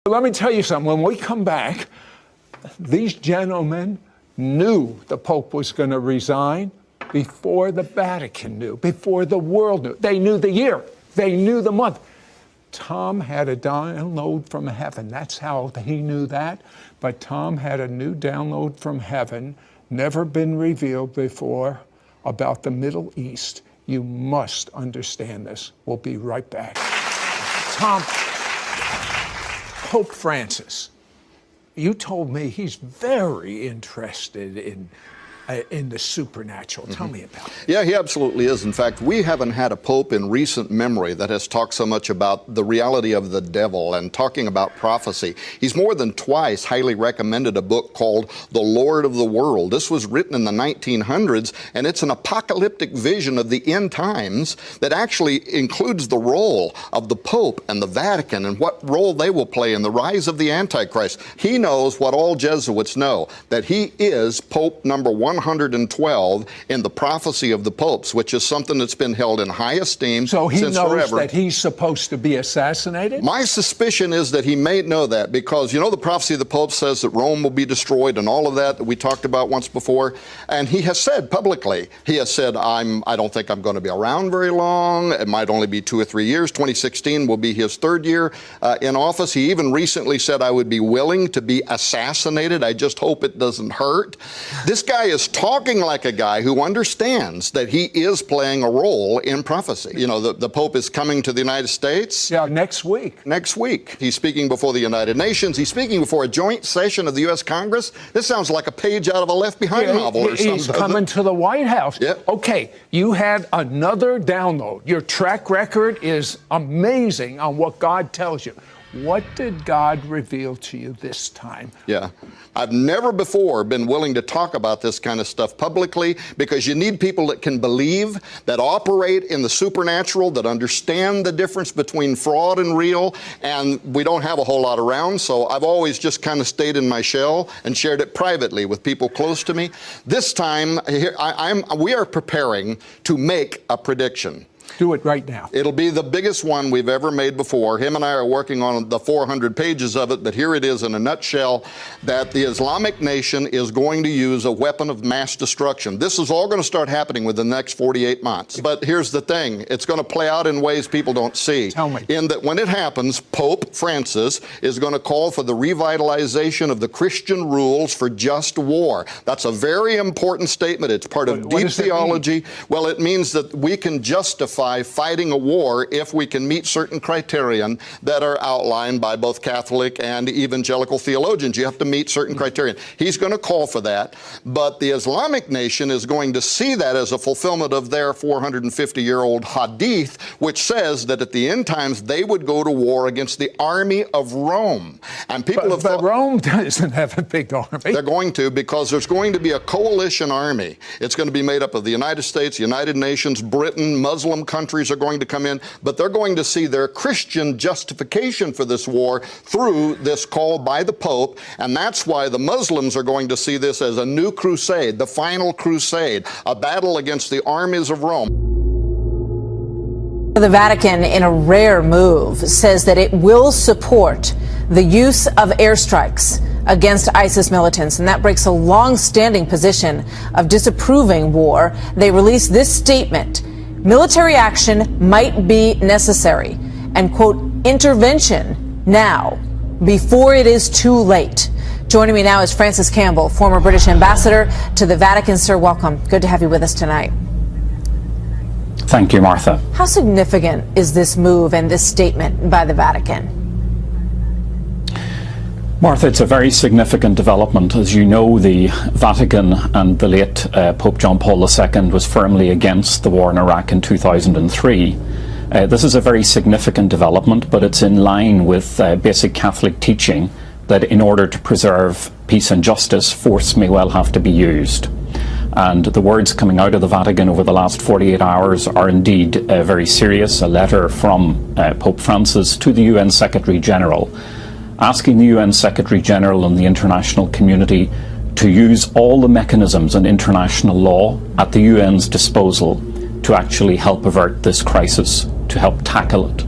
Let me tell you something. When we come back, these gentlemen knew the Pope was going to resign before the Vatican knew, before the world knew. They knew the year. They knew the month. Tom had a download from heaven. That's how he knew that. But Tom had a new download from heaven, never been revealed before, about the Middle East. You must understand this. We'll be right back. Tom, Pope Francis, you told me he's very interested in the supernatural. Tell me about it. Yeah, he absolutely is. In fact, we haven't had a pope in recent memory that has talked so much about the reality of the devil and talking about prophecy. He's more than twice highly recommended a book called The Lord of the World. This was written in the 1900s, and it's an apocalyptic vision of the end times that actually includes the role of the Pope and the Vatican and what role they will play in the rise of the Antichrist. He knows what all Jesuits know, that he is Pope number 112 in the prophecy of the popes, which is something that's been held in high esteem since forever. So he knows that he's supposed to be assassinated? My suspicion is that he may know that because, you know, the prophecy of the pope says that Rome will be destroyed and all of that we talked about once before. And he has said publicly, he has said, I don't think I'm going to be around very long. It might only be 2 or 3 years. 2016 will be his 3rd year in office. He even recently said, I would be willing to be assassinated. I just hope it doesn't hurt. This guy is talking like a guy who understands that he is playing a role in prophecy. You know, the Pope is coming to the United States. Yeah, next week. Next week. He's speaking before the United Nations. He's speaking before a joint session of the U.S. Congress. This sounds like a page out of a Left Behind novel or something. He's coming to the White House. Yeah. Okay, you had another download. Your track record is amazing on what God tells you. What did God reveal to you this time? Yeah. I've never before been willing to talk about this kind of stuff publicly because you need people that can believe, that operate in the supernatural, that understand the difference between fraud and real, and we don't have a whole lot around, so I've always just kind of stayed in my shell and shared it privately with people close to me. This time, we are preparing to make a prediction. Do it right now. It'll be the biggest one we've ever made before. Him and I are working on the 400 pages of it, but here it is in a nutshell, that the Islamic nation is going to use a weapon of mass destruction. This is all going to start happening within the next 48 months. But here's the thing. It's going to play out in ways people don't see. Tell me. In that when it happens, Pope Francis is going to call for the revitalization of the Christian rules for just war. That's a very important statement. It's part of deep theology. Well, it means that we can justify fighting a war if we can meet certain criterion that are outlined by both Catholic and evangelical theologians. You have to meet certain criterion. He's going to call for that, but the Islamic nation is going to see that as a fulfillment of their 450-year-old hadith, which says that at the end times they would go to war against the army of Rome. And people have thought, Rome doesn't have a big army. They're going to, because there's going to be a coalition army. It's going to be made up of the United States, United Nations, Britain, Muslim countries are going to come in, but they're going to see their Christian justification for this war through this call by the Pope, and that's why the Muslims are going to see this as a new crusade, the final crusade, a battle against the armies of Rome. The Vatican, in a rare move, says that it will support the use of airstrikes against ISIS militants, and that breaks a long-standing position of disapproving war. They released this statement: military action might be necessary, and, quote, intervention now, before it is too late. Joining me now is Francis Campbell, former British ambassador to the Vatican. Sir, welcome. Good to have you with us tonight. Thank you, Martha. How significant is this move and this statement by the Vatican? Martha, it's a very significant development. As you know, the Vatican and the late Pope John Paul II was firmly against the war in Iraq in 2003. This is a very significant development, but it's in line with basic Catholic teaching that in order to preserve peace and justice, force may well have to be used. And the words coming out of the Vatican over the last 48 hours are indeed very serious. A letter from Pope Francis to the UN Secretary General, asking the UN Secretary General and the international community to use all the mechanisms and international law at the UN's disposal to actually help avert this crisis, to help tackle it.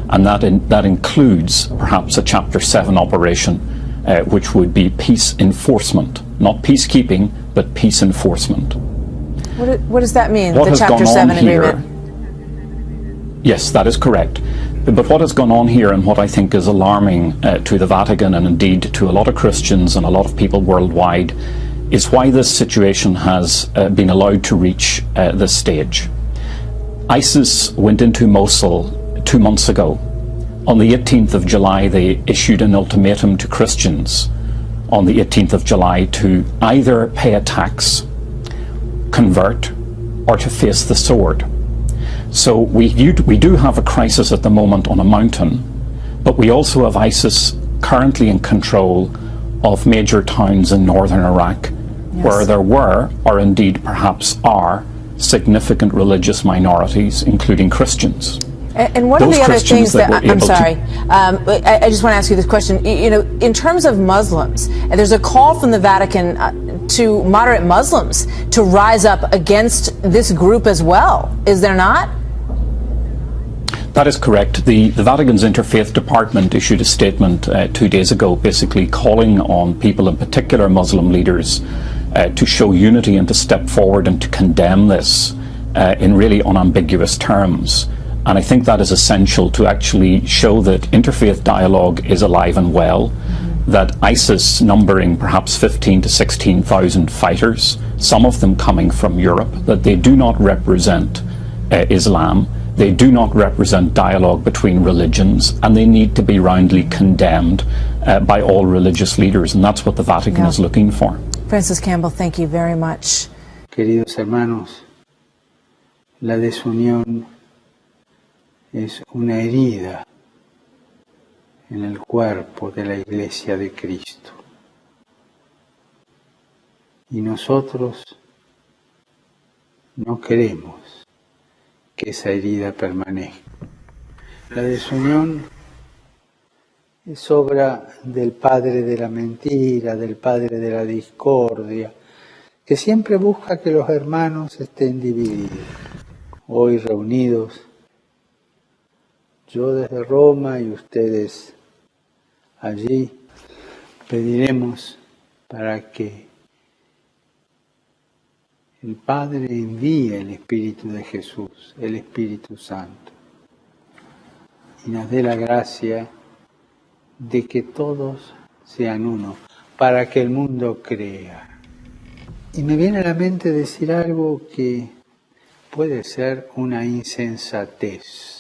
and that includes perhaps a Chapter 7 operation, which would be peace enforcement, not peacekeeping, but peace enforcement. What does that mean, What the has Chapter gone 7 on here, agreement? yes, that is correct. But what has gone on here, and what I think is alarming to the Vatican and indeed to a lot of Christians and a lot of people worldwide, is why this situation has been allowed to reach this stage. ISIS went into Mosul 2 months ago. On the 18th of July, they issued an ultimatum to Christians on the 18th of July to either pay a tax, convert, or to face the sword. So we do have a crisis at the moment on a mountain, but we also have ISIS currently in control of major towns in northern Iraq, where there were, or indeed perhaps are, significant religious minorities, including Christians. And one of the other things that I'm sorry, I just want to ask you this question. You know, in terms of Muslims, there's a call from the Vatican to moderate Muslims to rise up against this group as well. Is there not? That is correct. The Vatican's Interfaith Department issued a statement 2 days ago, basically calling on people, in particular Muslim leaders, to show unity and to step forward and to condemn this in really unambiguous terms. And I think that is essential to actually show that interfaith dialogue is alive and well, that ISIS, numbering perhaps 15 to 16,000 fighters, some of them coming from Europe, that they do not represent Islam, they do not represent dialogue between religions, and they need to be roundly condemned by all religious leaders, and that's what the Vatican is looking for. Francis Campbell, thank you very much. Queridos hermanos, la desunión es una herida en el cuerpo de la Iglesia de Cristo. Y nosotros no queremos que esa herida permanezca. La desunión es obra del padre de la mentira, del padre de la discordia, que siempre busca que los hermanos estén divididos. Hoy reunidos, yo desde Roma y ustedes allí, pediremos para que el Padre envíe el Espíritu de Jesús, el Espíritu Santo, y nos dé la gracia de que todos sean uno, para que el mundo crea. Y me viene a la mente decir algo que puede ser una insensatez.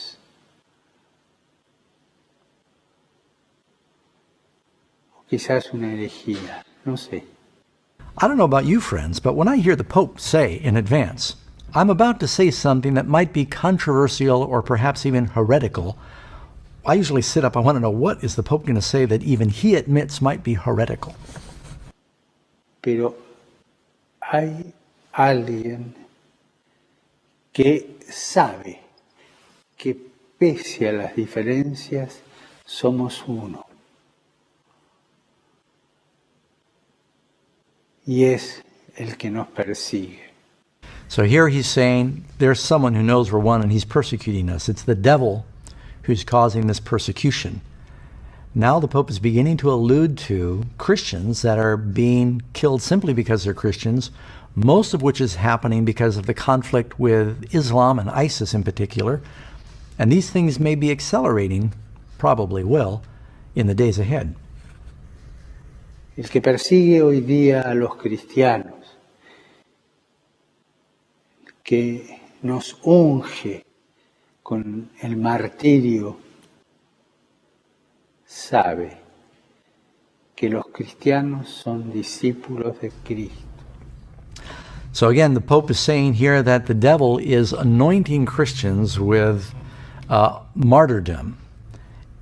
Quizás una herejía, no sé. I don't know about you, friends, but when I hear the Pope say in advance, I'm about to say something that might be controversial or perhaps even heretical, I usually sit up, I want to know, what is the Pope going to say that even he admits might be heretical? Pero hay alguien que sabe que pese a las diferencias somos uno. Y es el que nos persigue. So here he's saying there's someone who knows we're one and he's persecuting us. It's the devil who's causing this persecution. Now the Pope is beginning to allude to Christians that are being killed simply because they're Christians, most of which is happening because of the conflict with Islam and ISIS in particular. And these things may be accelerating, probably will, in the days ahead. El que persigue hoy día a los cristianos, que nos unge con el martirio, sabe que los cristianos son discípulos de Cristo. So again, the Pope is saying here that the devil is anointing Christians with martyrdom.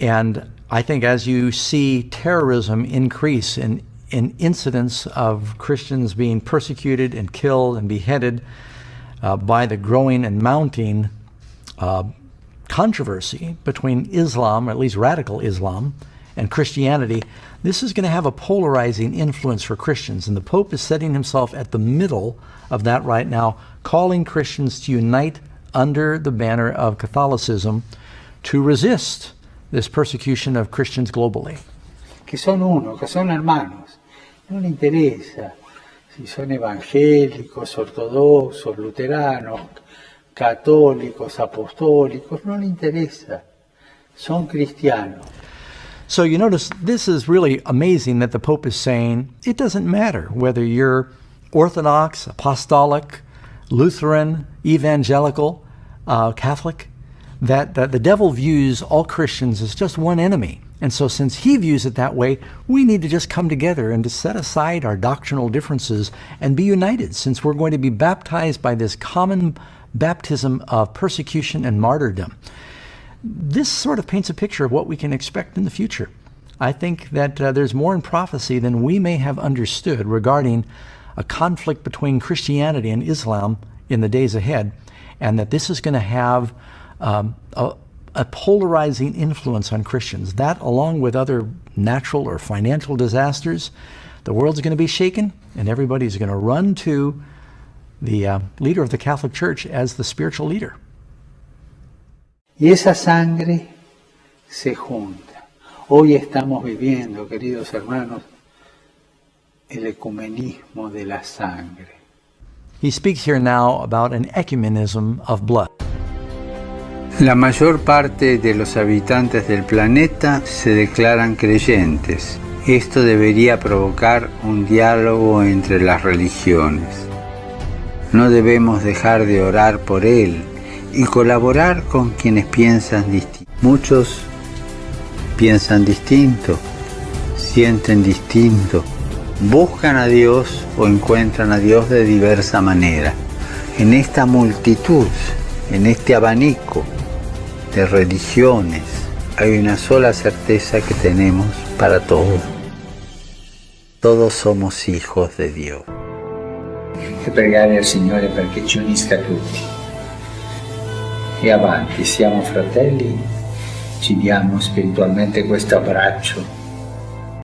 And I think as you see terrorism increase in incidents of Christians being persecuted and killed and beheaded by the growing and mounting controversy between Islam, or at least radical Islam, and Christianity, this is going to have a polarizing influence for Christians. And the Pope is setting himself at the middle of that right now, calling Christians to unite under the banner of Catholicism to resist this persecution of Christians globally. Que son uno, que son hermanos. No le interesa si son evangélicos, ortodoxos, luteranos, católicos, apostólicos, no le interesa. Son cristianos. So you notice this is really amazing that the Pope is saying it doesn't matter whether you're Orthodox, Apostolic, Lutheran, Evangelical, Catholic, that the devil views all Christians as just one enemy. And so since he views it that way, we need to just come together and to set aside our doctrinal differences and be united, since we're going to be baptized by this common baptism of persecution and martyrdom. This sort of paints a picture of what we can expect in the future. I think that there's more in prophecy than we may have understood regarding a conflict between Christianity and Islam in the days ahead, and that this is going to have a polarizing influence on Christians. That, along with other natural or financial disasters, the world's going to be shaken, and everybody's going to run to the leader of the Catholic Church as the spiritual leader. Y esa sangre se junta. Hoy estamos viviendo, queridos hermanos, el ecumenismo de la sangre. He speaks here now about an ecumenism of blood. La mayor parte de los habitantes del planeta se declaran creyentes. Esto debería provocar un diálogo entre las religiones. No debemos dejar de orar por él y colaborar con quienes piensan distinto. Muchos piensan distinto, sienten distinto, buscan a Dios o encuentran a Dios de diversa manera. En esta multitud, en este abanico de religiones, hay una sola certeza que tenemos para todos. Todos somos hijos de Dio. E pregare al Signore perché ci unisca tutti. E avanti, siamo fratelli, ci diamo spiritualmente questo abbraccio